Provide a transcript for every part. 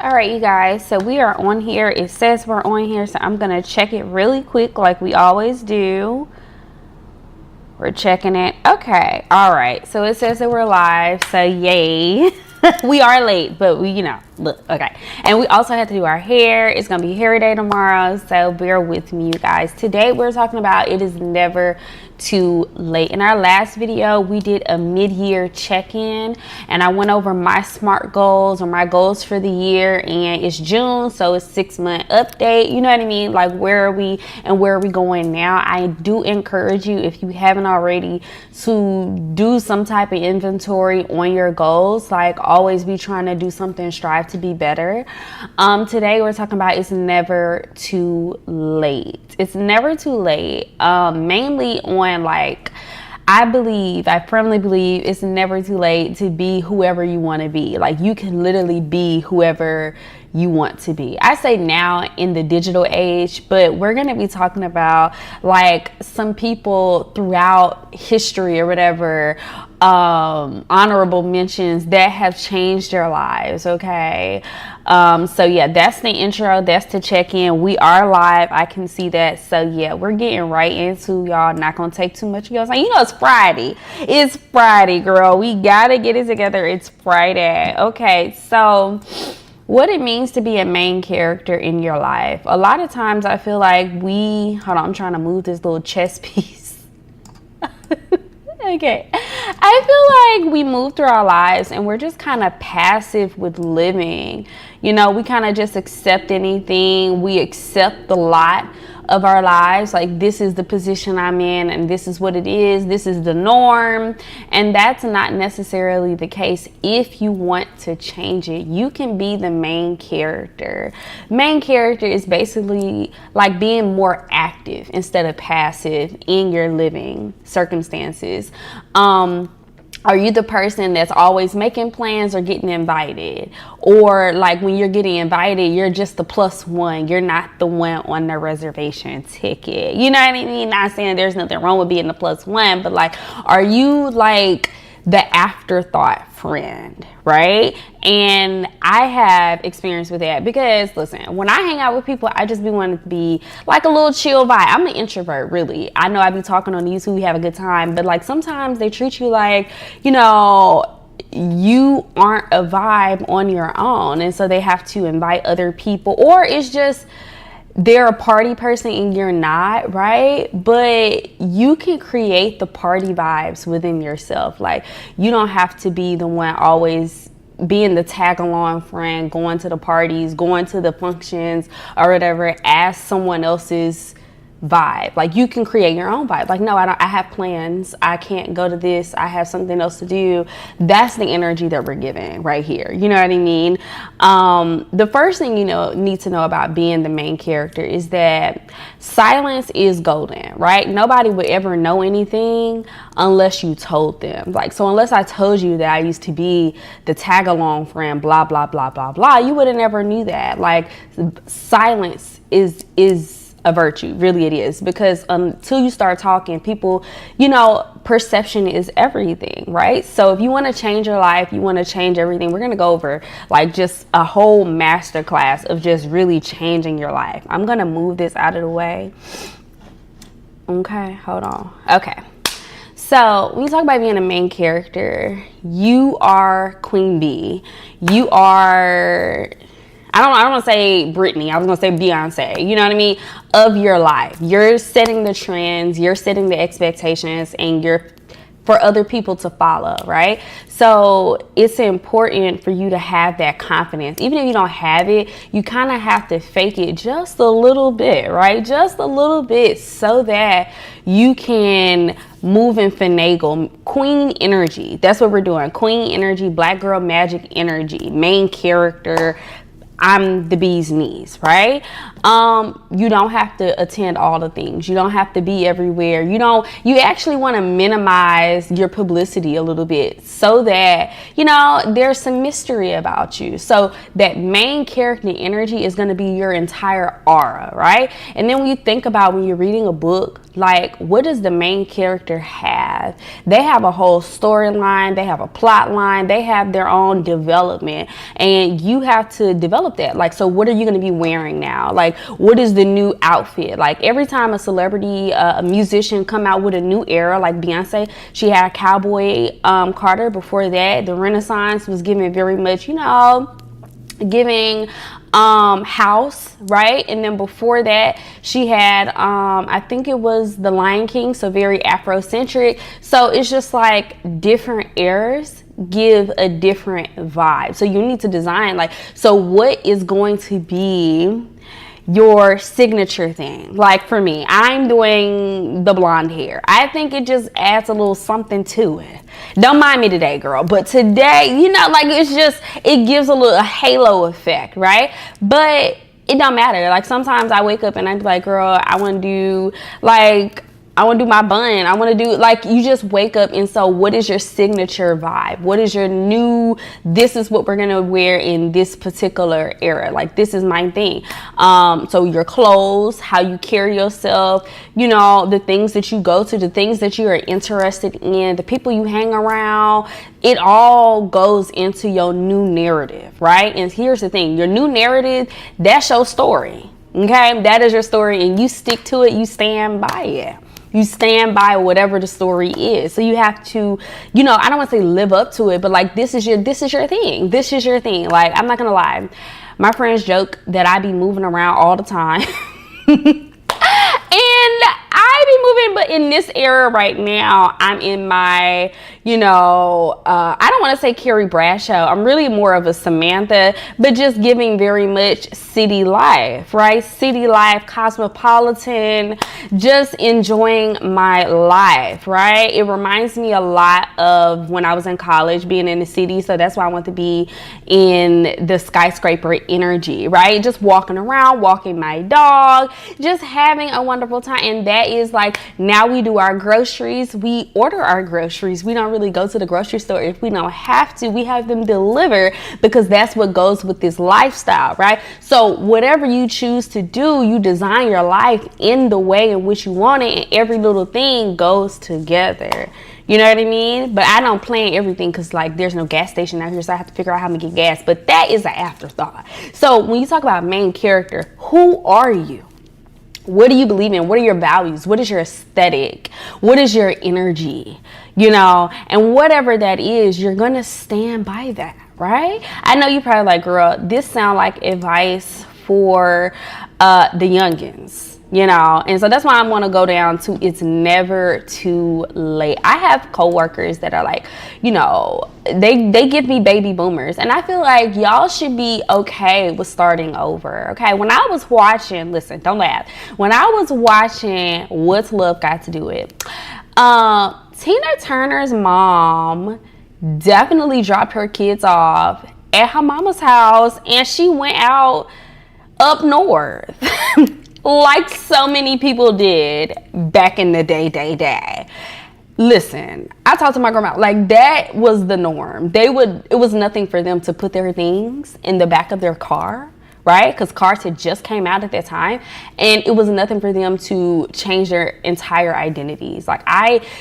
All right, you guys, so we are on here. It says we're on here, so I'm gonna check it really quick like we always do. We're checking it. Okay, all right, so it says that we're live, so yay. We are late, but we, look, okay. And we also have to do our hair. It's gonna be hair day tomorrow, so bear with me, you guys. Today we're talking about it is never too late. In our last video, we did a mid-year check-in, and I went over my SMART goals or my goals for the year, and it's June, so it's 6-month update. You know what I mean? Like, where are we and where are we going now? I do encourage you, if you haven't already, to do some type of inventory on your goals. Like, always be trying to do something, strive to be better. Today we're talking about it's never too late. It's never too late. Mainly on, like, I firmly believe it's never too late to be whoever you want to be. Like, you can literally be whoever you want to be. I say now in the digital age, but we're going to be talking about like some people throughout history or whatever, honorable mentions that have changed their lives. Okay. So yeah, that's the intro. That's the check-in. We are live. I can see that. So yeah, we're getting right into, y'all. Not gonna take too much of your time. It's Friday. It's Friday, girl. We gotta get it together. It's Friday. Okay, so what it means to be a main character in your life. A lot of times I feel like hold on, I'm trying to move this little chess piece. Okay. I feel like we move through our lives and we're just kind of passive with living. We kind of just accept anything. We accept the lot of our lives. Like, this is the position I'm in and this is what it is. This is the norm. And that's not necessarily the case. If you want to change it, you can be the main character. Main character is basically like being more active instead of passive in your living circumstances. Are you the person that's always making plans or getting invited? Or like when you're getting invited, you're just the plus one. You're not the one on the reservation ticket. You know what I mean? Not saying there's nothing wrong with being the plus one, but like, are you like the afterthought friend, right? And I have experience with that because, listen, when I hang out with people, I just be wanting to be like a little chill vibe. I'm an introvert, really. I know I be talking on YouTube, we have a good time, but like sometimes they treat you like, you aren't a vibe on your own, and so they have to invite other people, or it's just they're a party person and you're not, right? But you can create the party vibes within yourself. Like, you don't have to be the one always being the tag along friend, going to the parties, going to the functions or whatever as someone else's vibe. Like, you can create your own vibe. Like, no, I have plans. I can't go to this. I have something else to do. That's the energy that we're giving right here. You know what I mean? The first thing need to know about being the main character is that silence is golden, right? Nobody would ever know anything unless you told them. Like, so unless I told you that I used to be the tag along friend, blah, blah, blah, blah, blah, you would have never knew that. Like, silence is a virtue, really it is, because until you start talking, people, perception is everything, right? So if you want to change your life, you want to change everything, we're going to go over like just a whole master class of just really changing your life. I'm going to move this out of the way. Okay, hold on. Okay. So when you talk about being a main character, you are Queen Bee. You are, I don't want to say Britney. I was going to say Beyonce. You know what I mean? Of your life. You're setting the trends. You're setting the expectations, and you're for other people to follow, right? So it's important for you to have that confidence. Even if you don't have it, you kind of have to fake it just a little bit, right? Just a little bit, so that you can move and finagle. Queen energy. That's what we're doing. Queen energy, black girl magic energy, main character. I'm the bee's knees, right? You don't have to attend all the things. You don't have to be everywhere. You actually want to minimize your publicity a little bit, so that, there's some mystery about you. So that main character energy is going to be your entire aura, right? And then when you think about when you're reading a book, Like, what does the main character have? They have a whole storyline, they have a plot line, they have their own development, and you have to develop that. Like, so what are you going to be wearing now? Like, what is the new outfit? Like, every time a celebrity, a musician come out with a new era, like Beyonce, she had a cowboy Carter. Before that, the Renaissance was giving very much, you know, giving house, right? And then before that she had I think it was the Lion King, so very Afrocentric. So it's just like different eras give a different vibe, so you need to design like, so what is going to be your signature thing? Like for me, I'm doing the blonde hair. I think it just adds a little something to it. Don't mind me today, girl, but today, you know, like it's just, it gives a halo effect, right? But it don't matter. Like sometimes I wake up and I be like, girl, I want to do my bun. I want to do, like, you just wake up. And so what is your signature vibe? What is your new, this is what we're going to wear in this particular era. Like, this is my thing. So your clothes, how you carry yourself, you know, the things that you go to, the things that you are interested in, the people you hang around, it all goes into your new narrative, right? And here's the thing, your new narrative, that's your story. Okay. That is your story, and you stick to it. You stand by it. You stand by whatever the story is. So you have to, you know, I don't want to say live up to it, but like, this is your thing. This is your thing. Like, I'm not going to lie. My friends joke that I be moving around all the time. And I be moving, but in this era right now, I'm in my, you know, I don't want to say Carrie Bradshaw. I'm really more of a Samantha, but just giving very much city life, right? City life, cosmopolitan, just enjoying my life, right? It reminds me a lot of when I was in college, being in the city. So that's why I want to be in the skyscraper energy, right? Just walking around, walking my dog, just having a wonderful time. And that is like, now we do our groceries, we order our groceries. We don't really go to the grocery store if we don't have to. We have them delivered because that's what goes with this lifestyle, right? So whatever you choose to do, you design your life in the way in which you want it, and every little thing goes together. You know what I mean? But I don't plan everything because, like, there's no gas station out here, so I have to figure out how I'm gonna get gas. But that is an afterthought. So when you talk about main character, who are you? What do you believe in? What are your values? What is your aesthetic? What is your energy? You know, and whatever that is, you're going to stand by that, right? I know you probably like, girl, this sound like advice for the youngins. You know, and so that's why I want to go down to, it's never too late. I have coworkers that are like, you know, they give me baby boomers, and I feel like y'all should be okay with starting over. Okay, when I was watching, listen, don't laugh. When I was watching What's Love Got to Do With, Tina Turner's mom definitely dropped her kids off at her mama's house, and she went out up north. Like so many people did back in the day. Listen, I talked to my grandma, like that was the norm. It was nothing for them to put their things in the back of their car, right? Because cars had just came out at that time, and it was nothing for them to change their entire identities. Like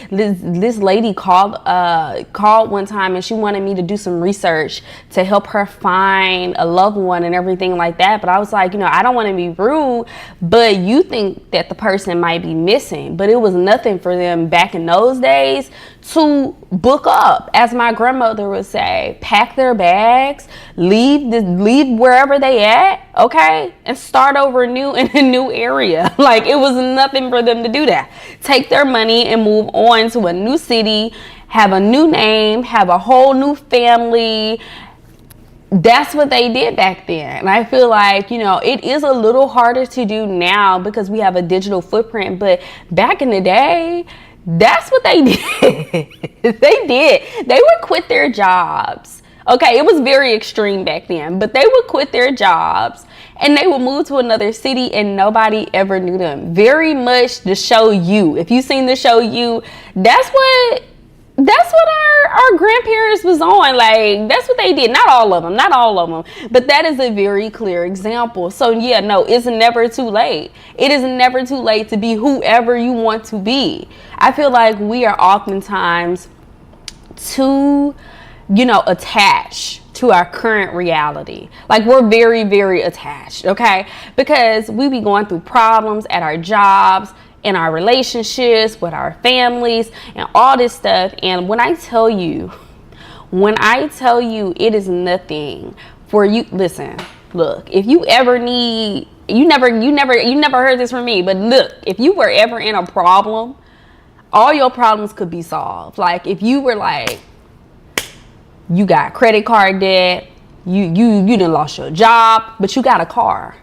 this lady called one time, and she wanted me to do some research to help her find a loved one and everything like that. But I was like, you know, I don't want to be rude, but you think that the person might be missing. But it was nothing for them back in those days to book up, as my grandmother would say, pack their bags, leave wherever they at, okay, and start over new in a new area. Like, it was nothing for them to do that. Take their money and move on to a new city, have a new name, have a whole new family. That's what they did back then. And I feel like, you know, it is a little harder to do now because we have a digital footprint, but back in the day, that's what they did. They would quit their jobs. Okay, it was very extreme back then, but they would quit their jobs and they would move to another city and nobody ever knew them. Very much the show You. If you've seen the show You, that's what That's what our grandparents was on. Like, that's what they did. Not all of them, but that is a very clear example. So yeah, no, it's never too late. It is never too late to be whoever you want to be. I feel like we are oftentimes too, attached to our current reality. Like, we're very, very attached, okay? Because we be going through problems at our jobs, in our relationships, with our families, and all this stuff. And when I tell you it is nothing for you. Listen, look, if you ever need, you never heard this from me, but look, if you were ever in a problem, all your problems could be solved. Like, if you were like, you got credit card debt, you done lost your job, but you got a car.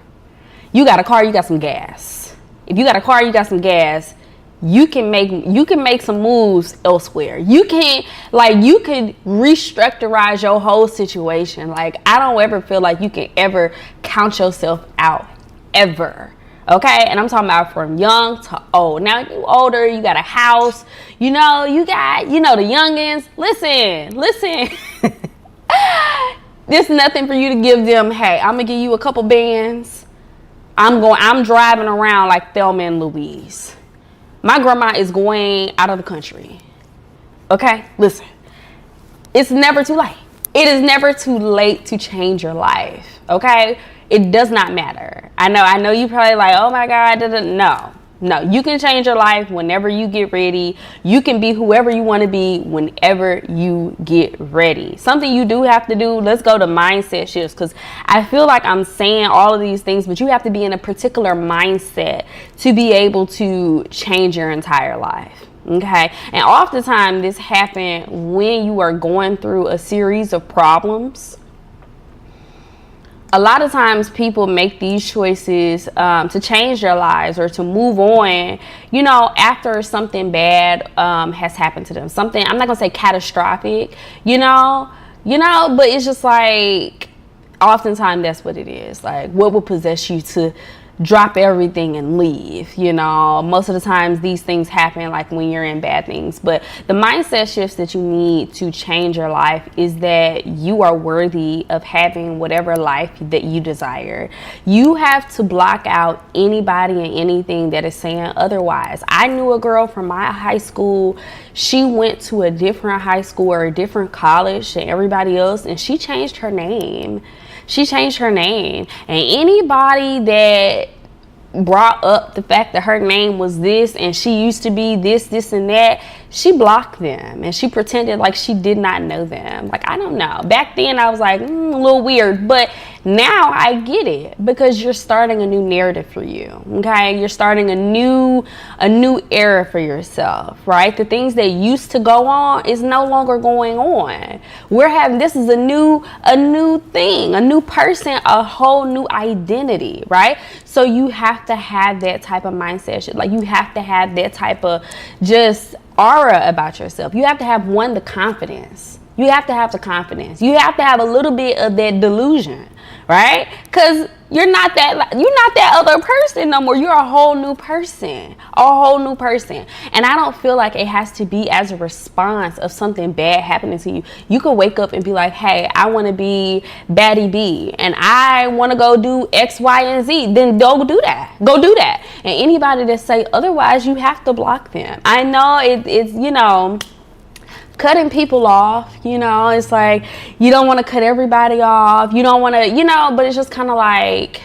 You got some gas. If you got a car, you got some gas, you can make some moves elsewhere. You can restructurize your whole situation. Like, I don't ever feel like you can ever count yourself out, ever. Okay? And I'm talking about from young to old. Now you older, you got a house, you got, the youngins. Listen. There's nothing for you to give them. Hey, I'm gonna give you a couple bands. I'm driving around like Thelma and Louise. My grandma is going out of the country. Okay? Listen. It's never too late. It is never too late to change your life. Okay? It does not matter. I know you probably like, oh my God, no, you can change your life whenever you get ready. You can be whoever you want to be whenever you get ready. Something you do have to do, let's go to mindset shifts, because I feel like I'm saying all of these things, but you have to be in a particular mindset to be able to change your entire life. Okay? And oftentimes this happens when you are going through a series of problems. A lot of times people make these choices to change their lives or to move on, after something bad has happened to them. Something, I'm not going to say catastrophic, but it's just like, oftentimes that's what it is. Like, what will possess you to drop everything and leave? Most of the times these things happen like when you're in bad things. But the mindset shifts that you need to change your life is that you are worthy of having whatever life that you desire. You have to block out anybody and anything that is saying otherwise. I knew a girl from my high school. She went to a different high school or a different college than everybody else, and she changed her name. And anybody that brought up the fact that her name was this and she used to be this and that, she blocked them and she pretended like she did not know them. Like, I don't know. Back then I was like, a little weird, but now I get it, because you're starting a new narrative for you. Okay? You're starting a new era for yourself, right? The things that used to go on is no longer going on. This is a new thing, a new person, a whole new identity, right? So you have to have that type of mindset. Like, you have to have that type of just aura about yourself. You have to have the confidence. You have to have the confidence. You have to have a little bit of that delusion, right? Because you're not that other person no more. You're a whole new person. And I don't feel like it has to be as a response of something bad happening to you. You could wake up and be like, hey, I want to be Batty B and I want to go do X, Y, and Z. Then go do that. And anybody that say otherwise, you have to block them. I know it's, cutting people off, it's like, you don't want to cut everybody off. You don't want to, but it's just kind of like,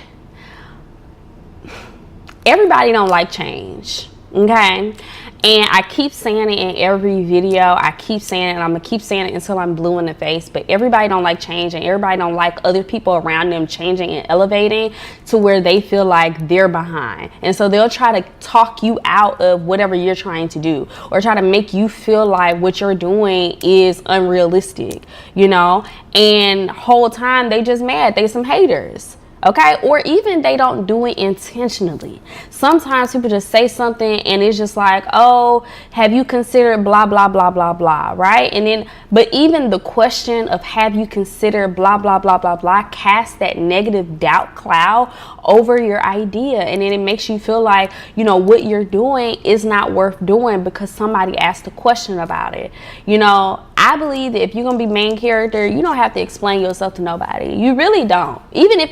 everybody don't like change. Okay? And I keep saying it in every video. I keep saying it, and I'm going to keep saying it until I'm blue in the face. But everybody don't like change, and everybody don't like other people around them changing and elevating to where they feel like they're behind. And so they'll try to talk you out of whatever you're trying to do, or try to make you feel like what you're doing is unrealistic, And whole time they just mad. They some haters. Okay, or even they don't do it intentionally. Sometimes people just say something and it's just like, oh, have you considered blah blah blah blah blah, right? And then, but even the question of have you considered blah blah blah blah blah casts that negative doubt cloud over your idea, and then it makes you feel like, you know, what you're doing is not worth doing because somebody asked a question about it. You know, I believe that if you're gonna be main character, you don't have to explain yourself to nobody. You really don't. Even if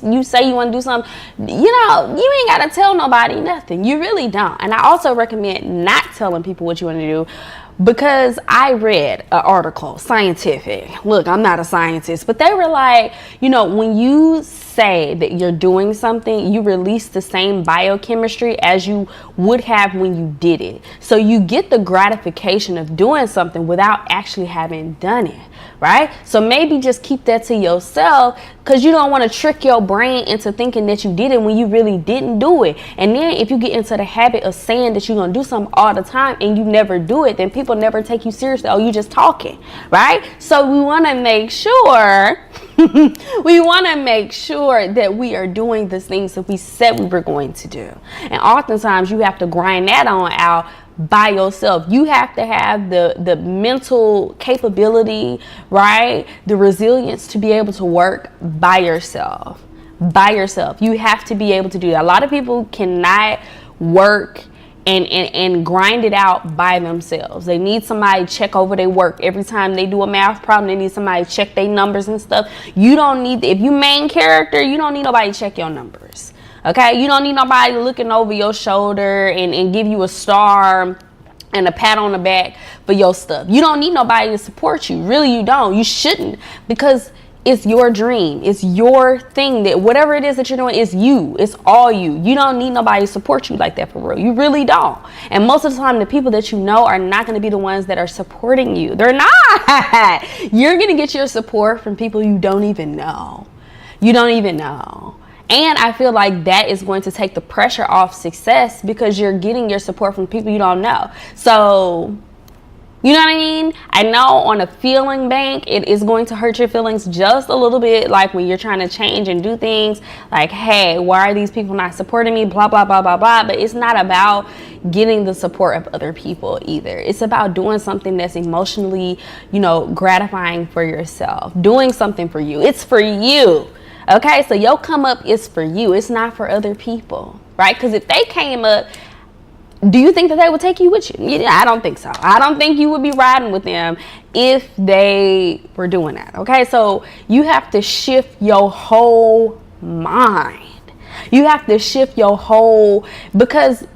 you say you want to do something, you know, you ain't gotta tell nobody nothing. You really don't. And I also recommend not telling people what you want to do, because I read an article, scientific. Look, I'm not a scientist, but they were like, you know, when you say that you're doing something, you release the same biochemistry as you would have when you did it. So you get the gratification of doing something without actually having done it, right? So maybe just keep that to yourself, because you don't want to trick your brain into thinking that you did it when you really didn't do it. And then if you get into the habit of saying that you're going to do something all the time and you never do it, then people never take you seriously. Oh, you just talking, right? So we want to make sure that we are doing the things that we said we were going to do. And oftentimes you have to grind that on out by yourself. You have to have the mental capability, right? The resilience to be able to work by yourself. You have to be able to do that. A lot of people cannot work and grind it out by themselves. They need somebody to check over their work. Every time they do a math problem, they need somebody to check their numbers and stuff. You don't need, if you main character, you don't need nobody to check your numbers. Okay, you don't need nobody looking over your shoulder and give you a star and a pat on the back for your stuff. You don't need nobody to support you. Really, you don't. You shouldn't, because it's your dream. It's your thing. That whatever it is that you're doing is you. It's all you. You don't need nobody to support you like that, for real. You really don't. And most of the time, the people that you know are not going to be the ones that are supporting you. They're not. You're going to get your support from people you don't even know. You don't even know. And I feel like that is going to take the pressure off success, because you're getting your support from people you don't know. So, you know what I mean? I know on a feeling bank, it is going to hurt your feelings just a little bit, like when you're trying to change and do things like, hey, why are these people not supporting me? Blah, blah, blah, blah, blah. But it's not about getting the support of other people either. It's about doing something that's emotionally, you know, gratifying for yourself. Doing something for you. It's for you. Okay, so your come up is for you. It's not for other people, right? Because if they came up, do you think that they would take you with you? Yeah, I don't think so. I don't think you would be riding with them if they were doing that. Okay, so you have to shift your whole mind. You have to shift your whole, because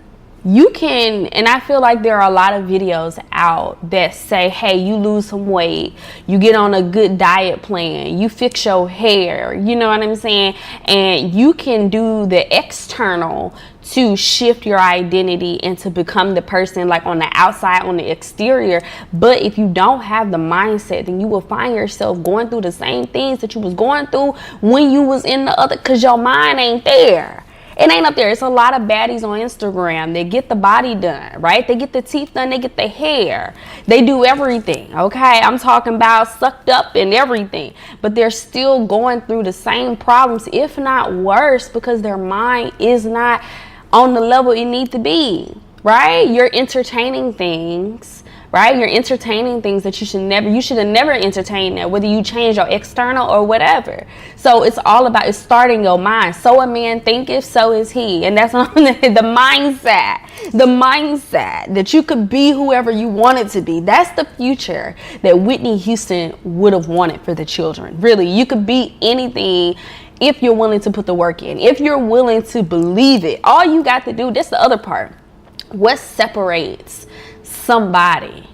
you can, and I feel like there are a lot of videos out that say, hey, you lose some weight, you get on a good diet plan, you fix your hair, you know what I'm saying? And you can do the external to shift your identity and to become the person like on the outside, on the exterior. But if you don't have the mindset, then you will find yourself going through the same things that you was going through when you was in the other, because your mind ain't there. It ain't up there. It's a lot of baddies on Instagram. They get the body done, right? They get the teeth done. They get the hair. They do everything, okay? I'm talking about sucked up and everything. But they're still going through the same problems, if not worse, because their mind is not on the level it needs to be, right? You're entertaining things, right? You're entertaining things that you should have never entertained that, whether you change your external or whatever. So it's all about, it's starting your mind. So a man thinketh, so is he. And that's on the mindset that you could be whoever you wanted to be. That's the future that Whitney Houston would have wanted for the children. Really, you could be anything if you're willing to put the work in, if you're willing to believe it. All you got to do, that's the other part. What separates somebody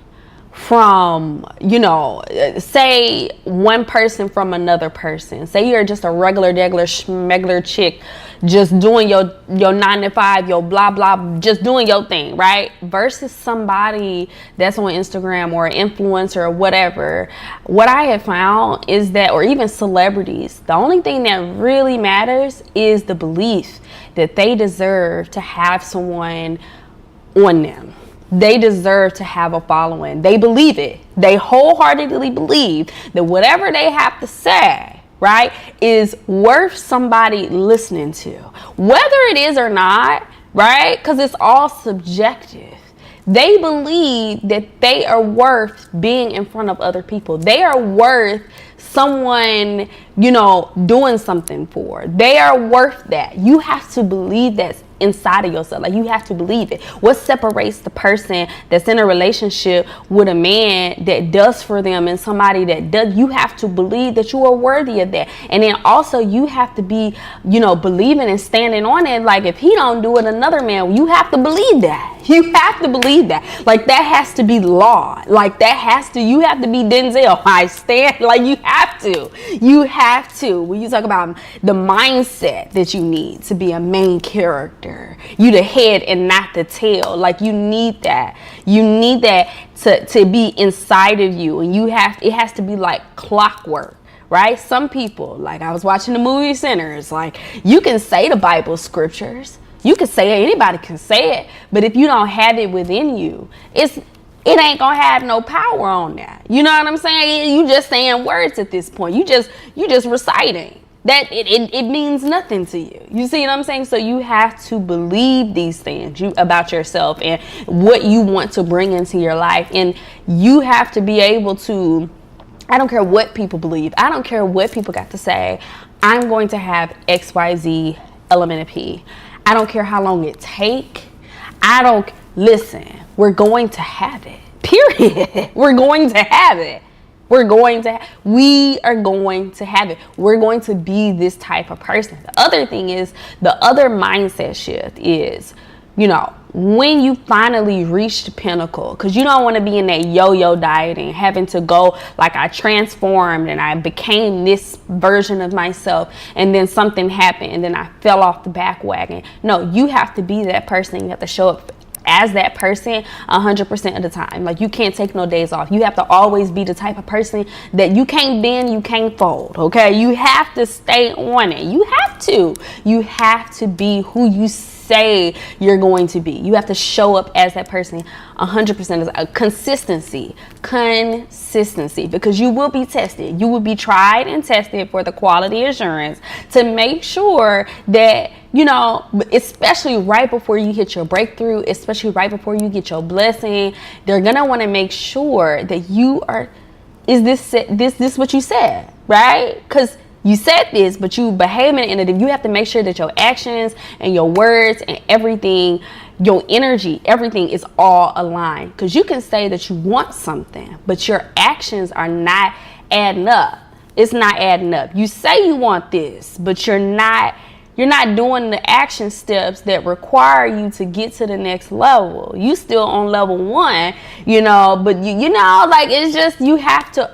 from, you know, say one person from another person? Say you're just a regular schmegular chick, just doing your 9 to 5, your blah blah, just doing your thing, right? Versus somebody that's on Instagram or an influencer or whatever. What I have found is that, or even celebrities, the only thing that really matters is the belief that they deserve to have someone on them. They deserve to have a following. They believe it. They wholeheartedly believe that whatever they have to say, right, is worth somebody listening to, whether it is or not, right? Because it's all subjective. They believe that they are worth being in front of other people. They are worth someone, doing something for. They are worth that. You have to believe that inside of yourself. Like, you have to believe it. What separates the person that's in a relationship with a man that does for them and somebody that does, you have to believe that you are worthy of that. And then also you have to be, believing and standing on it. Like, if he don't do it, another man, you have to believe that. You have to believe that. Like, that has to be law. Like, you have to be Denzel. I stand, like, you have to. When you talk about the mindset that you need to be a main character, you the head and not the tail. Like, you need that. You need that to be inside of you. And it has to be like clockwork. Right? Some people, like, I was watching the movie Sinners, like, you can say the Bible scriptures. You can say it, anybody can say it, but if you don't have it within you, it ain't gonna have no power on that. You know what I'm saying? You just saying words at this point. You just reciting. That it means nothing to you. You see what I'm saying? So you have to believe these things about yourself and what you want to bring into your life. And you have to be able to, I don't care what people believe. I don't care what people got to say. I'm going to have XYZ element of P. I don't care how long it take. Listen, we're going to have it. Period. We're going to have it. We are going to have it. We're going to be this type of person. The other thing is, the other mindset shift is, when you finally reach the pinnacle, because you don't want to be in that yo-yo dieting, having to go like I transformed and I became this version of myself and then something happened and then I fell off the back wagon. No, you have to be that person. You have to show up as that person 100% of the time. Like, you can't take no days off. You have to always be the type of person that you can't bend, you can't fold. Okay, you have to stay on it. You have to be who you say you're going to be. You have to show up as that person 100%. Consistency, because you will be tested. You will be tried and tested for the quality assurance to make sure that, especially right before you hit your breakthrough, especially right before you get your blessing, they're gonna want to make sure that you are, is this what you said, right? Because you said this, but you behaving in it. You have to make sure that your actions and your words and everything, your energy, everything is all aligned. Because you can say that you want something, but your actions are not adding up. It's not adding up. You say you want this, but you're not doing the action steps that require you to get to the next level. You still on level 1, but like, it's just,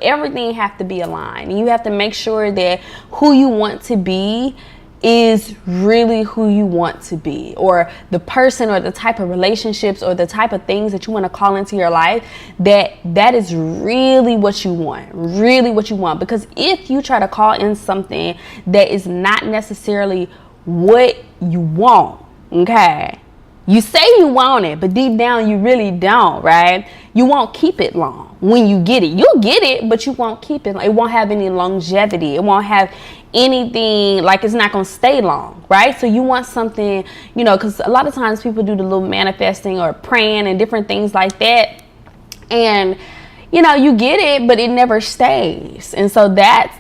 everything have to be aligned. And you have to make sure that who you want to be is really who you want to be, or the person or the type of relationships or the type of things that you want to call into your life, that is really what you want. Because if you try to call in something that is not necessarily what you want, okay, you say you want it, but deep down you really don't, right? You won't keep it long. When you get it, you'll get it, but you won't keep it. It won't have any longevity. It won't have anything, like, it's not going to stay long, right? So you want something, because a lot of times people do the little manifesting or praying and different things like that, and you get it, but it never stays. And so that's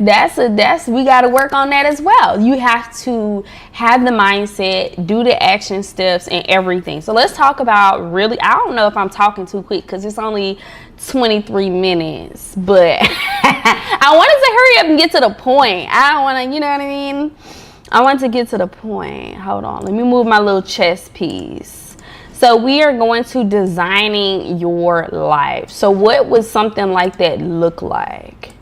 we got to work on that as well. You have to have the mindset, do the action steps and everything. So let's talk about I don't know if I'm talking too quick because it's only 23 minutes, but I wanted to hurry up and get to the point. I don't want to, you know what I mean? I want to get to the point. Hold on. Let me move my little chess piece. So we are going to designing your life. So what would something like that look like?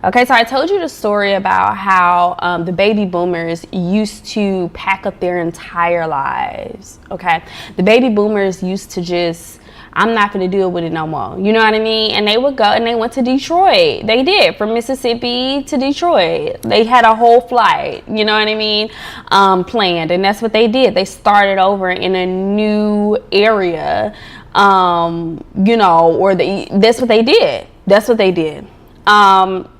Okay, so I told you the story about how the baby boomers used to pack up their entire lives. Okay, the baby boomers used to just, I'm not going to deal with it no more. You know what I mean? And they would go and they went to Detroit. They did, from Mississippi to Detroit. They had a whole flight, you know what I mean, planned. And that's what they did. They started over in a new area, that's what they did.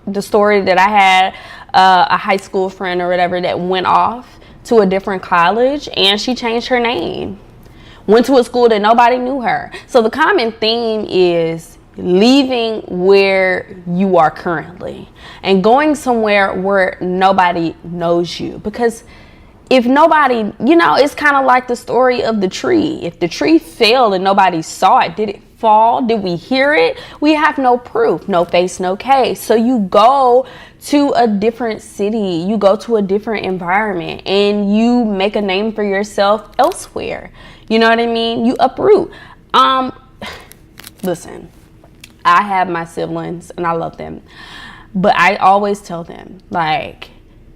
The story that I had a high school friend or whatever that went off to a different college, and she changed her name. Went to a school that nobody knew her. So the common theme is leaving where you are currently and going somewhere where nobody knows you. Because if nobody, it's kind of like the story of the tree. If the tree fell and nobody saw it, did it fall? Did we hear it? We have no proof, no face, no case. So you go to a different city, you go to a different environment, and you make a name for yourself elsewhere. You know what I mean? You uproot. Listen, I have my siblings and I love them, but I always tell them, like,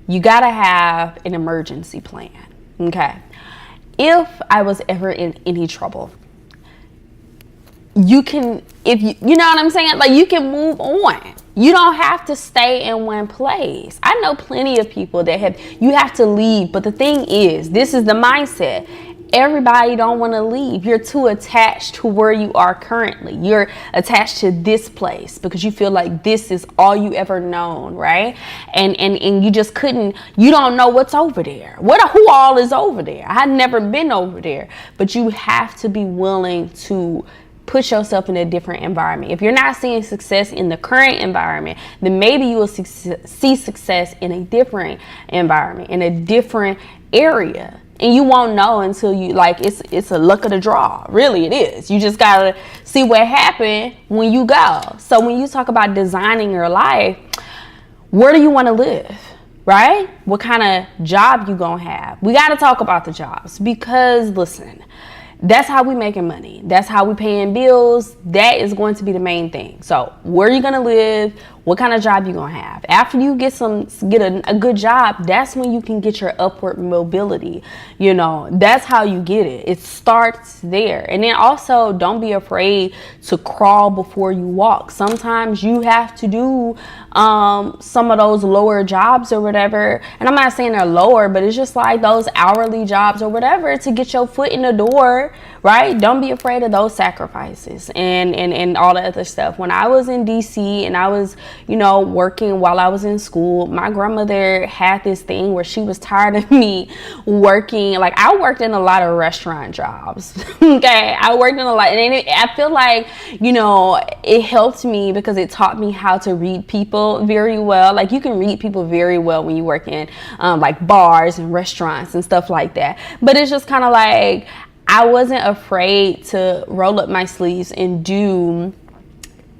you gotta have an emergency plan. Okay, if I was ever in any trouble, you can, if you know what I'm saying, like, you can move on. You don't have to stay in one place. I know plenty of people that you have to leave, but the thing is, this is the mindset. Everybody don't want to leave. You're too attached to where you are currently. You're attached to this place because you feel like this is all you ever known, right? And you just couldn't, you don't know what's over there. Who all is over there? I had never been over there, but you have to be willing to put yourself in a different environment. If you're not seeing success in the current environment, then maybe you will see success in a different environment, in a different area. And you won't know until you, like, it's a luck of the draw. Really, it is. You just gotta see what happened when you go. So when you talk about designing your life, where do you want to live, right? What kind of job you gonna have? We gotta talk about the jobs, because listen, that's how we making money. That's how we paying bills. That is going to be the main thing. So where are you gonna live? What kind of job you gonna have? After you get a good job, that's when you can get your upward mobility. That's how you get it. It starts there. And then also, don't be afraid to crawl before you walk. Sometimes you have to do some of those lower jobs or whatever. And I'm not saying they're lower, but it's just like those hourly jobs or whatever to get your foot in the door, right? Don't be afraid of those sacrifices and all the other stuff. When I was in DC and I was, working while I was in school, my grandmother had this thing where she was tired of me working. Like, I worked in a lot of restaurant jobs. Okay, I worked in a lot, and I feel like, it helped me because it taught me how to read people very well. Like, you can read people very well when you work in like bars and restaurants and stuff like that. But it's just kind of like, I wasn't afraid to roll up my sleeves and do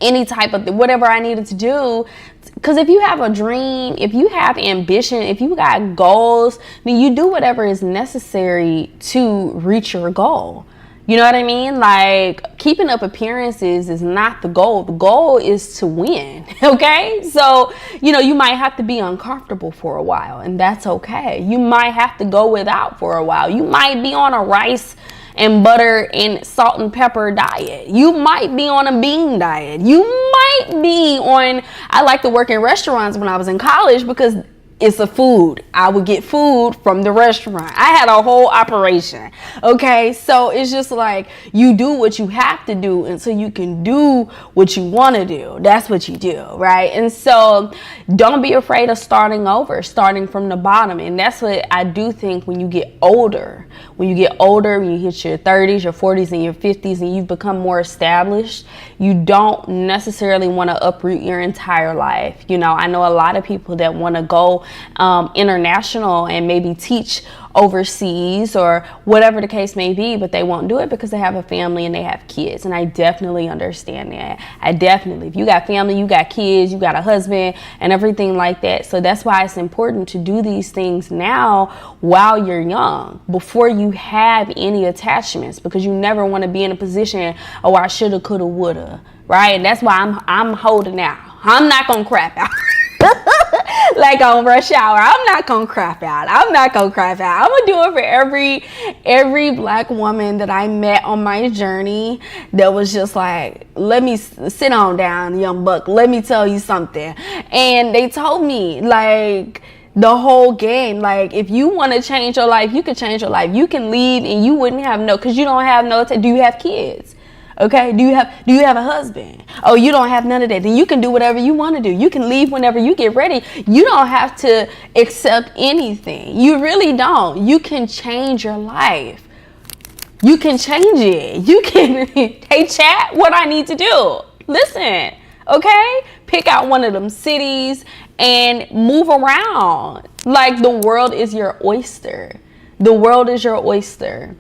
any type of whatever I needed to do. Because if you have a dream, if you have ambition, if you got goals, then you do whatever is necessary to reach your goal. You know what I mean? Like, keeping up appearances is not the goal. The goal is to win. Okay? So, you might have to be uncomfortable for a while, and that's okay. You might have to go without for a while. You might be on a rice and butter and salt and pepper diet. You might be on a bean diet. You might be on, I like to work in restaurants when I was in college because it's a food. I would get food from the restaurant. I had a whole operation. Okay, so it's just like, you do what you have to do until you can do what you want to do. That's what you do, right? And so don't be afraid of starting over, starting from the bottom. And that's what I do think when you get older. When you hit your 30s, your 40s, and your 50s, and you've become more established, you don't necessarily want to uproot your entire life. I know a lot of people that want to go international and maybe teach overseas or whatever the case may be, but they won't do it because they have a family and they have kids. And I definitely understand that. If you got family, you got kids, you got a husband and everything like that. So that's why it's important to do these things now while you're young, before you have any attachments, because you never want to be in a position, oh, I shoulda, coulda, woulda, right? And that's why I'm holding out. I'm not gonna crap out. Like on rush hour, I'm not gonna crap out. I'm gonna do it for every black woman that I met on my journey that was just like, let me sit on down, young buck, let me tell you something. And they told me, like, the whole game, like, if you want to change your life, you can change your life. You can leave and you wouldn't have because you don't have do you have kids? Okay, do you have a husband? Oh, you don't have none of that. Then you can do whatever you want to do. You can leave whenever you get ready. You don't have to accept anything. You really don't. You can change your life. You can change it. You can, hey chat, what I need to do. Listen, okay? Pick out one of them cities and move around. Like, the world is your oyster. The world is your oyster.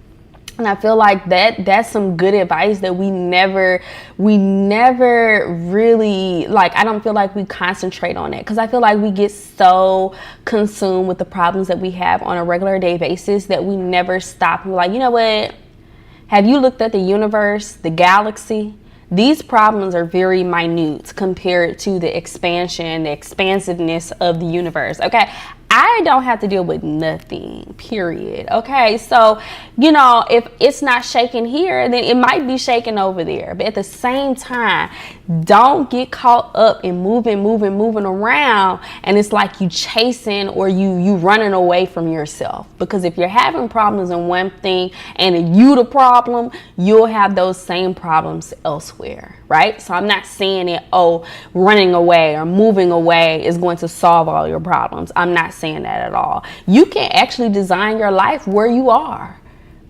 And I feel like that's some good advice that we never really, like, I don't feel like we concentrate on it, because I feel like we get so consumed with the problems that we have on a regular day basis that we never stop and we're like, you know what? Have you looked at the universe, the galaxy? These problems are very minute compared to the expansion, the expansiveness of the universe. Okay, I don't have to deal with nothing, period. Okay, so, you know, if it's not shaking here, then it might be shaking over there. But at the same time, don't get caught up in moving around, and it's like you chasing or you running away from yourself. Because if you're having problems in one thing and you the problem, you'll have those same problems elsewhere, right? So I'm not saying that, oh, running away or moving away is going to solve all your problems. I'm not saying that at all. You can actually design your life where you are,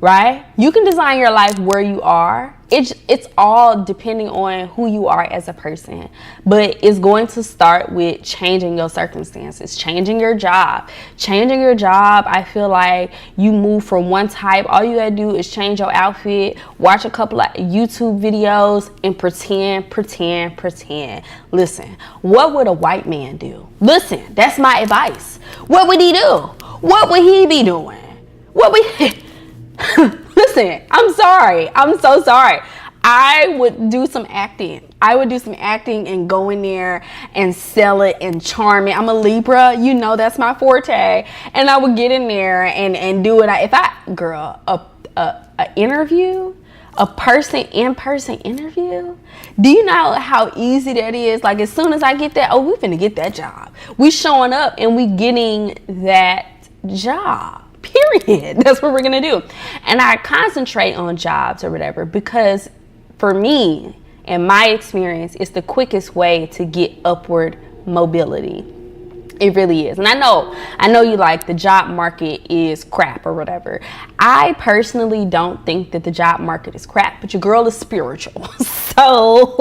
right? You can design your life where you are. It's all depending on who you are as a person, but it's going to start with changing your circumstances, changing your job. I feel like you move from one type. All you gotta do is change your outfit, watch a couple of YouTube videos, and pretend. Listen, what would a white man do? Listen, that's my advice. What would he do? What would he be doing? What would Listen, I'm sorry. I'm so sorry. I would do some acting. And go in there and sell it and charm it. I'm a Libra, you know, that's my forte. And I would get in there and do it. Interview, in-person interview. Do you know how easy that is? Like, as soon as I get that, oh, we finna get that job. We showing up and we getting that job. Period. That's what we're gonna do. And I concentrate on jobs or whatever, because for me, in my experience, it's the quickest way to get upward mobility. It really is. And I know you like the job market is crap or whatever. I personally don't think that the job market is crap, but your girl is spiritual. So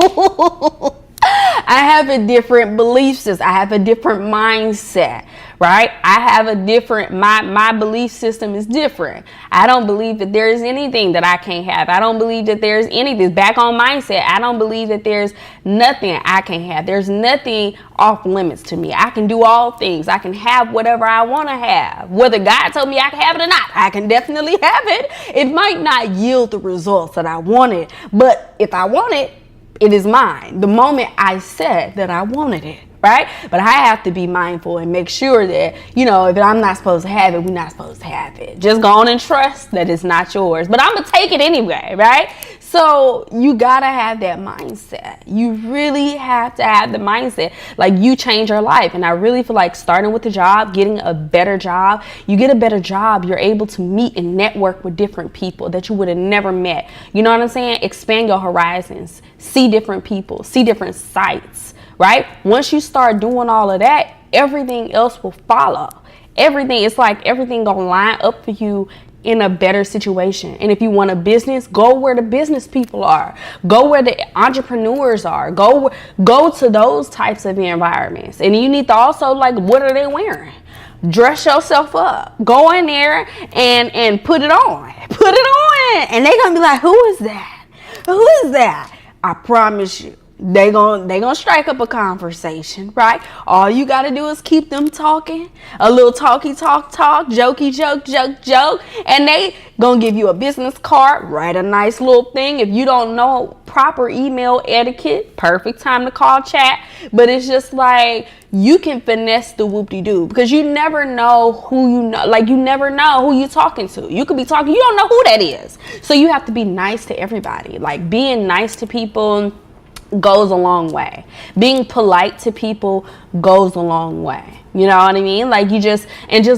I have a different belief system. I have a different mindset, right? I have a different, my belief system is different. I don't believe that there is anything that I can't have. I don't believe that there's anything, back on mindset, I don't believe that there's nothing I can't have. There's nothing off limits to me. I can do all things. I can have whatever I want to have. Whether God told me I can have it or not, I can definitely have it. It might not yield the results that I wanted, but if I want it, it is mine. The moment I said that I wanted it, right? But I have to be mindful and make sure that, you know, if I'm not supposed to have it, we're not supposed to have it. Just go on and trust that it's not yours. But I'm going to take it anyway, right? So you got to have that mindset. You really have to have the mindset. Like, you change your life. And I really feel like starting with the job, getting a better job, you get a better job, you're able to meet and network with different people that you would have never met. You know what I'm saying? Expand your horizons. See different people. See different sites. Right? Once you start doing all of that, everything else will follow. It's like everything gonna line up for you in a better situation. And if you want a business, go where the business people are. Go where the entrepreneurs are. Go to those types of environments. And you need to also, like, what are they wearing? Dress yourself up. Go in there and put it on. Put it on. And they're gonna be like, who is that? Who is that? I promise you. They gonna strike up a conversation, right? All you gotta do is keep them talking, a little talky talk, jokey joke, and they gonna give you a business card, write a nice little thing. If you don't know proper email etiquette, perfect time to call chat. But it's just like, you can finesse the whoop-de-doo, because you never know who you know. Like, you never know who you're talking to. You could be talking, you don't know who that is. So you have to be nice to everybody. Like, being nice to people goes a long way. Being polite to people goes a long way. You know what I mean? Like, just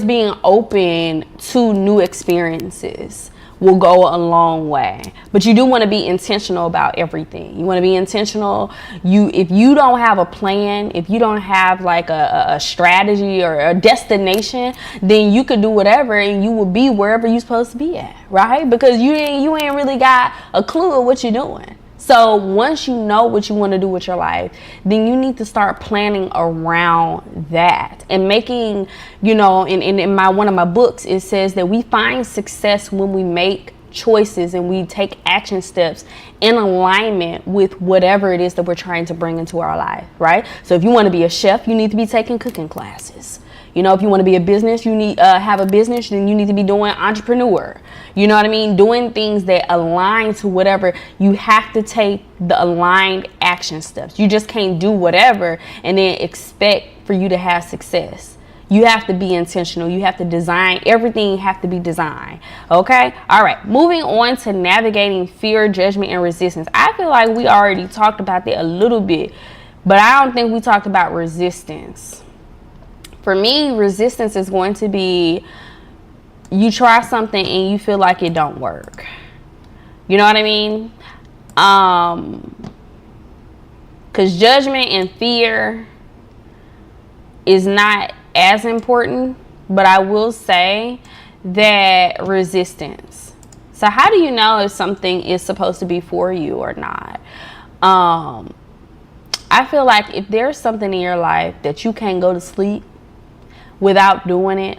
being open to new experiences will go a long way. But you do want to be intentional about everything. You want to be intentional. If you don't have a plan, if you don't have like a strategy or a destination, then you could do whatever and you will be wherever you're supposed to be at, right? Because you ain't really got a clue of what you're doing. So once you know what you want to do with your life, then you need to start planning around that and making, in one of my books, it says that we find success when we make choices and we take action steps in alignment with whatever it is that we're trying to bring into our life, right? So if you want to be a chef, you need to be taking cooking classes. If you want to be a business, you need have a business, then you need to be doing entrepreneur. You know what I mean? Doing things that align to whatever. You have to take the aligned action steps. You just can't do whatever and then expect for you to have success. You have to be intentional. You have to design. Everything have to be designed. Okay? All right. Moving on to navigating fear, judgment, and resistance. I feel like we already talked about that a little bit, but I don't think we talked about resistance. For me, resistance is going to be you try something and you feel like it don't work. You know what I mean? Because judgment and fear is not as important, but I will say that resistance. So how do you know if something is supposed to be for you or not? I feel like if there's something in your life that you can't go to sleep without doing it,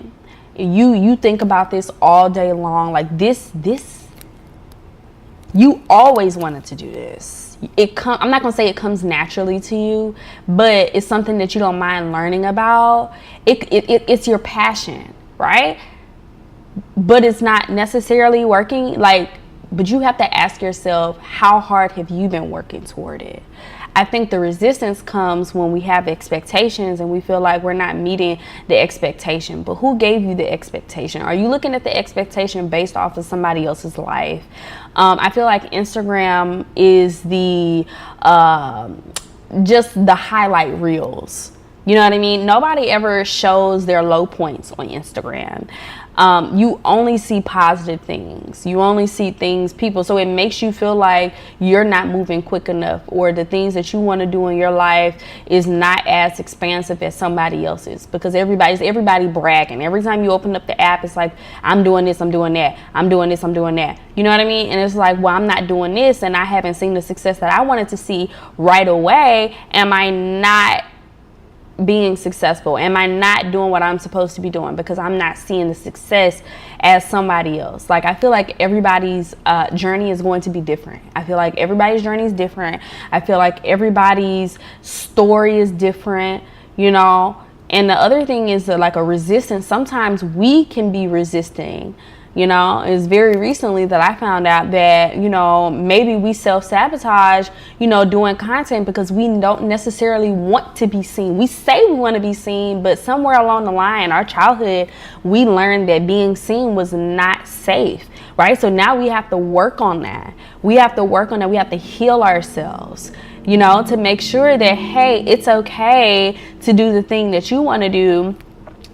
you think about this all day long, like this you always wanted to do this. I'm not gonna say it comes naturally to you, but it's something that you don't mind learning about. It's your passion, right? But it's not necessarily working, but you have to ask yourself, how hard have you been working toward it? I think the resistance comes when we have expectations and we feel like we're not meeting the expectation. But who gave you the expectation? Are you looking at the expectation based off of somebody else's life? I feel like Instagram is just the highlight reels. You know what I mean? Nobody ever shows their low points on Instagram. You only see positive things. You only see people. So it makes you feel like you're not moving quick enough, or the things that you want to do in your life is not as expansive as somebody else's, because everybody bragging. Every time you open up the app, it's like, I'm doing this, I'm doing that. I'm doing this, I'm doing that. You know what I mean? And it's like, well, I'm not doing this and I haven't seen the success that I wanted to see right away. Am I not being successful? Am I not doing what I'm supposed to be doing because I'm not seeing the success as somebody else? Like, I feel like everybody's journey is going to be different. I feel like everybody's journey is different. I feel like everybody's story is different, And the other thing is like a resistance. Sometimes we can be resisting. It's very recently that I found out that, maybe we self-sabotage, doing content because we don't necessarily want to be seen. We say we want to be seen, but somewhere along the line, our childhood, we learned that being seen was not safe, right? So now we have to work on that. We have to heal ourselves, to make sure that, hey, it's okay to do the thing that you want to do.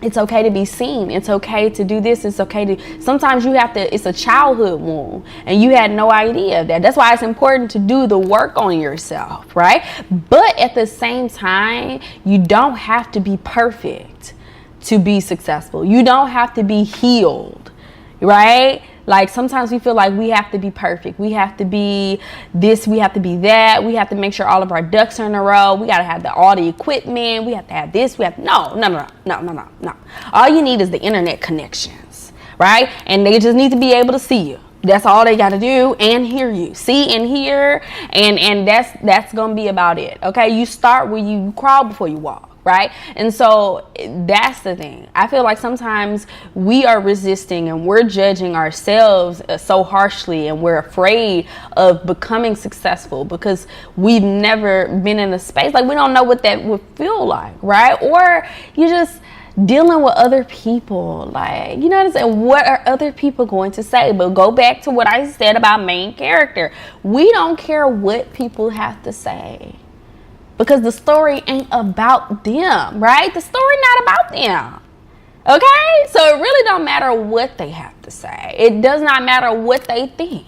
It's okay to be seen. It's okay to do this. It's okay to, sometimes it's a childhood wound and you had no idea of that. That's why it's important to do the work on yourself, right? But at the same time, you don't have to be perfect to be successful. You don't have to be healed, right? Like, sometimes we feel like we have to be perfect. We have to be this, we have to be that. We have to make sure all of our ducks are in a row. We got to have all the equipment. We have to have this. No. All you need is the internet connections, right? And they just need to be able to see you. That's all they got to do, and hear you. See and hear, and that's going to be about it, okay? You start where you crawl before you walk. Right? And so that's the thing. I feel like sometimes we are resisting and we're judging ourselves so harshly, and we're afraid of becoming successful because we've never been in a space. Like, we don't know what that would feel like, right? Or you just dealing with other people, like, you know what I'm saying? What are other people going to say? But go back to what I said about main character. We don't care what people have to say, because the story ain't about them, right? The story not about them. Okay? So it really don't matter what they have to say. It does not matter what they think.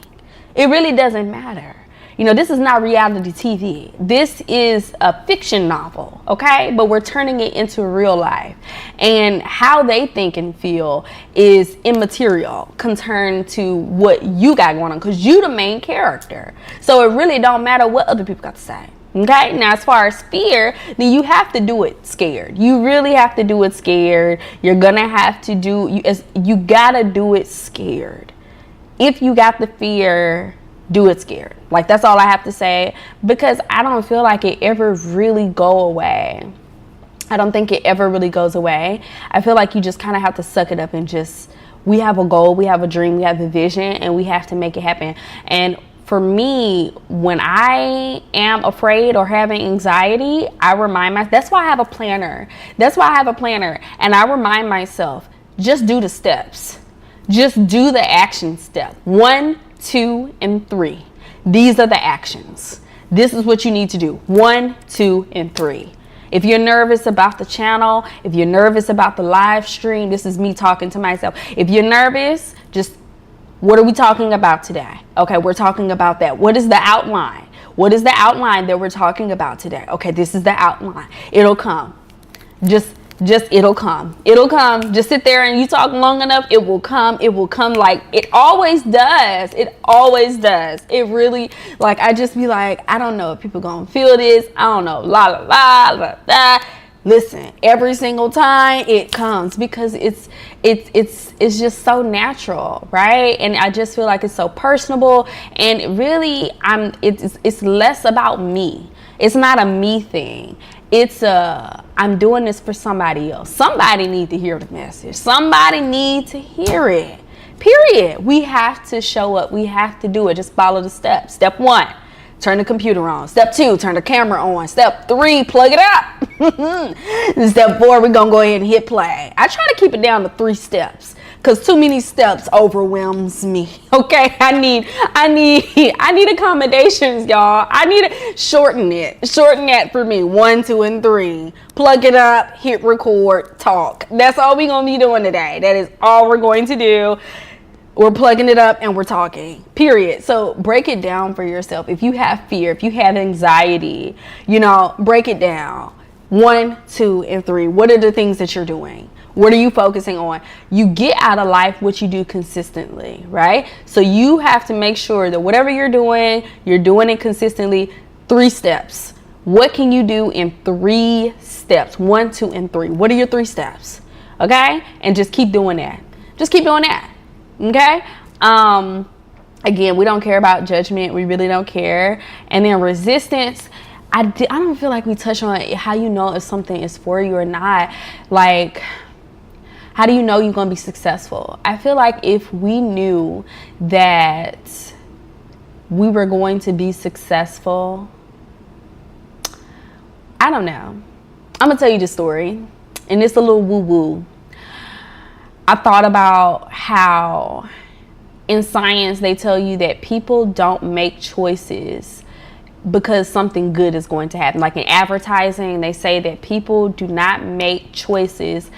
It really doesn't matter. You know, this is not reality TV. This is a fiction novel, okay? But we're turning it into real life. And how they think and feel is immaterial compared to what you got going on, because you the main character. So it really don't matter what other people got to say. Okay, now as far as fear, then you have to do it scared. You really have to do it scared. You're gonna have to you gotta do it scared. If you got the fear, do it scared. Like, that's all I have to say, because I don't feel like it ever really go away. I don't think it ever really goes away. I feel like you just kind of have to suck it up and just, we have a goal, we have a dream, we have a vision, and we have to make it happen. And for me, when I am afraid or having anxiety, I remind myself, that's why I have a planner. That's why I have a planner. And I remind myself, just do the steps. Just do the action step. 1, 2, and 3. These are the actions. This is what you need to do. 1, 2, and 3. If you're nervous about the channel, if you're nervous about the live stream, this is me talking to myself. If you're nervous, just, what are we talking about today? Okay, we're talking about that. What is the outline? What is the outline that we're talking about today? Okay, this is the outline. It'll come. Just it'll come. It'll come. Just sit there and you talk long enough, it will come. It will come, like it always does. It always does. It really, like, I just be like, I don't know if people gonna feel this. I don't know. La la la la la. Listen, every single time it comes, because it's just so natural, right? And I just feel like it's so personable, and really it's less about me. It's not a me thing. It's I'm doing this for somebody else. Somebody need to hear the message. Somebody need to hear it. Period. We have to show up. We have to do it. Just follow the steps. Step 1. Turn the computer on. Step 2, turn the camera on. Step 3, plug it up. Step 4, we're gonna go ahead and hit play. I try to keep it down to 3 steps, because too many steps overwhelms me. Okay, I need accommodations, y'all. I need to shorten it. Shorten that for me. 1, 2, and 3. Plug it up, hit record, talk. That's all we're gonna be doing today. That is all we're going to do. We're plugging it up and we're talking, period. So break it down for yourself. If you have fear, if you have anxiety, break it down. 1, 2, and 3. What are the things that you're doing? What are you focusing on? You get out of life what you do consistently, right? So you have to make sure that whatever you're doing it consistently. 3 steps. What can you do in 3 steps? 1, 2, and 3. What are your 3 steps? Okay? And just keep doing that. Just keep doing that. Okay? Again, we don't care about judgment. We really don't care. And then resistance, I don't feel like we touch on how you know if something is for you or not. Like, how do you know you're going to be successful? I feel like if we knew that we were going to be successful, I don't know. I'm going to tell you the story. And it's a little woo-woo. I thought about how in science they tell you that people don't make choices because something good is going to happen. Like in advertising, they say that people do not make choices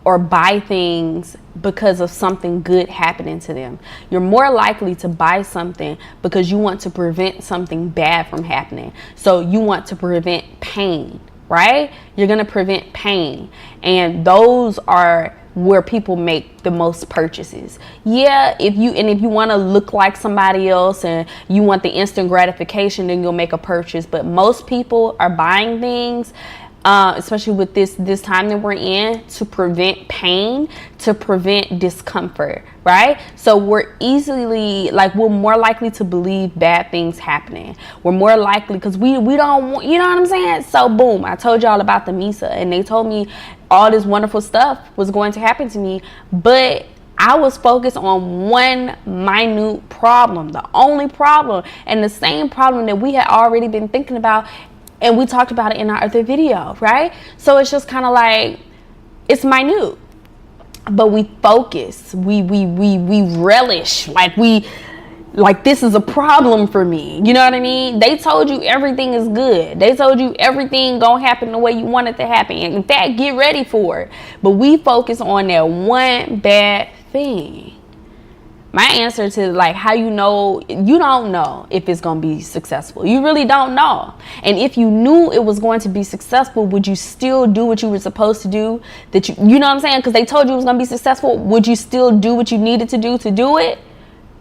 or buy things because of something good happening to them. You're more likely to buy something because you want to prevent something bad from happening. So you want to prevent pain, right? You're going to prevent pain. And those are where people make the most purchases. Yeah, if you want to look like somebody else and you want the instant gratification, then you'll make a purchase. But most people are buying things, especially with this time that we're in, to prevent pain, to prevent discomfort, right? So we're more likely to believe bad things happening. We're more likely, because we don't want, you know what I'm saying? So boom, I told y'all about the Misa, and they told me all this wonderful stuff was going to happen to me, but I was focused on one minute problem, the only problem, and the same problem that we had already been thinking about, and we talked about it in our other video, right? So it's just kind of like, it's minute, but we focus, we relish, like we like this is a problem for me. You know what I mean? They told you everything is good. They told you everything gonna happen the way you want it to happen. And in fact, get ready for it. But we focus on that one bad thing. My answer to like how you don't know if it's gonna be successful. You really don't know. And if you knew it was going to be successful, would you still do what you were supposed to do? You know what I'm saying? Because they told you it was gonna be successful. Would you still do what you needed to do it?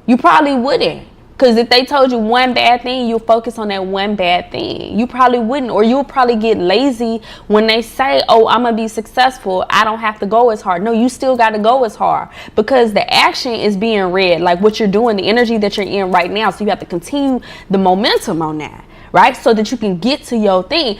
You probably wouldn't. Because if they told you one bad thing, you'll focus on that one bad thing. You probably wouldn't. Or you'll probably get lazy when they say, oh, I'm going to be successful. I don't have to go as hard. No, you still got to go as hard. Because the action is being read. Like what you're doing, the energy that you're in right now. So you have to continue the momentum on that. Right? So that you can get to your thing.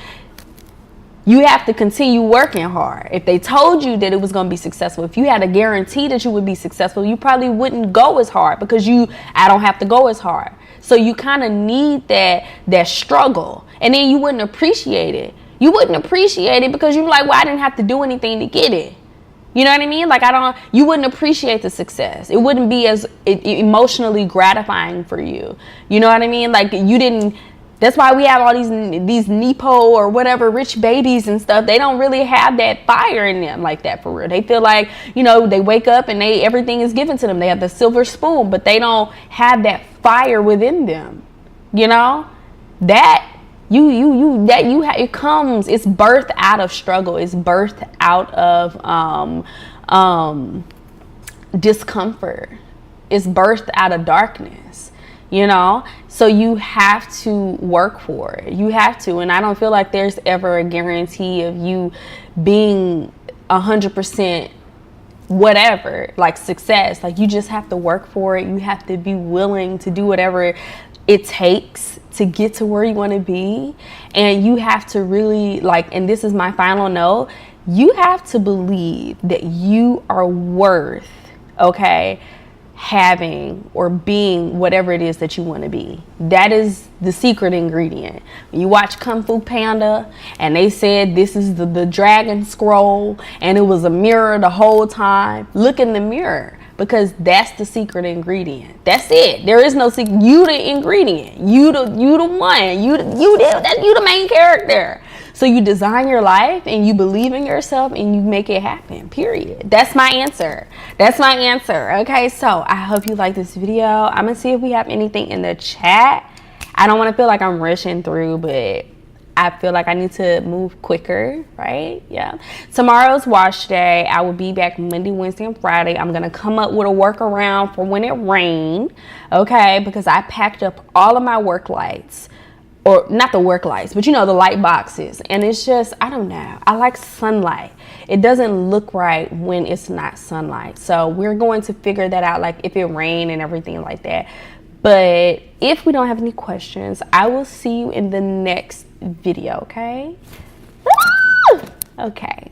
You have to continue working hard. If they told you that it was going to be successful, if you had a guarantee that you would be successful, you probably wouldn't go as hard because I don't have to go as hard. So you kind of need that struggle, and then you wouldn't appreciate it. You wouldn't appreciate it because you're like, well, I didn't have to do anything to get it. You know what I mean? Like you wouldn't appreciate the success. It wouldn't be as emotionally gratifying for you. You know what I mean? Like you didn't. That's why we have all these Nepo or whatever rich babies and stuff. They don't really have that fire in them like that for real. They feel like, they wake up and everything is given to them. They have the silver spoon, but they don't have that fire within them. That it's birthed out of struggle. It's birthed out of discomfort. It's birthed out of darkness. So you have to work for it. You have to. And I don't feel like there's ever a guarantee of you being 100% whatever, like success. Like you just have to work for it. You have to be willing to do whatever it takes to get to where you want to be. And you have to really and this is my final note, you have to believe that you are worth, having or being whatever it is that you want to be. That is the secret ingredient. When you watch Kung Fu Panda and they said this is the dragon scroll and it was a mirror the whole time, look in the mirror because that's the secret ingredient. That's it. There is no secret. You the ingredient. You the one. You the main character. So you design your life and you believe in yourself and you make it happen, period. That's my answer. Okay, so I hope you like this video. I'm going to see if we have anything in the chat. I don't want to feel like I'm rushing through, but I feel like I need to move quicker, right? Yeah. Tomorrow's wash day. I will be back Monday, Wednesday, and Friday. I'm going to come up with a workaround for when it rains, okay? Because I packed up all of my work lights. Or not the work lights, but the light boxes. And it's just, I don't know. I like sunlight. It doesn't look right when it's not sunlight. So we're going to figure that out, like if it rains and everything like that. But if we don't have any questions, I will see you in the next video, okay? Okay.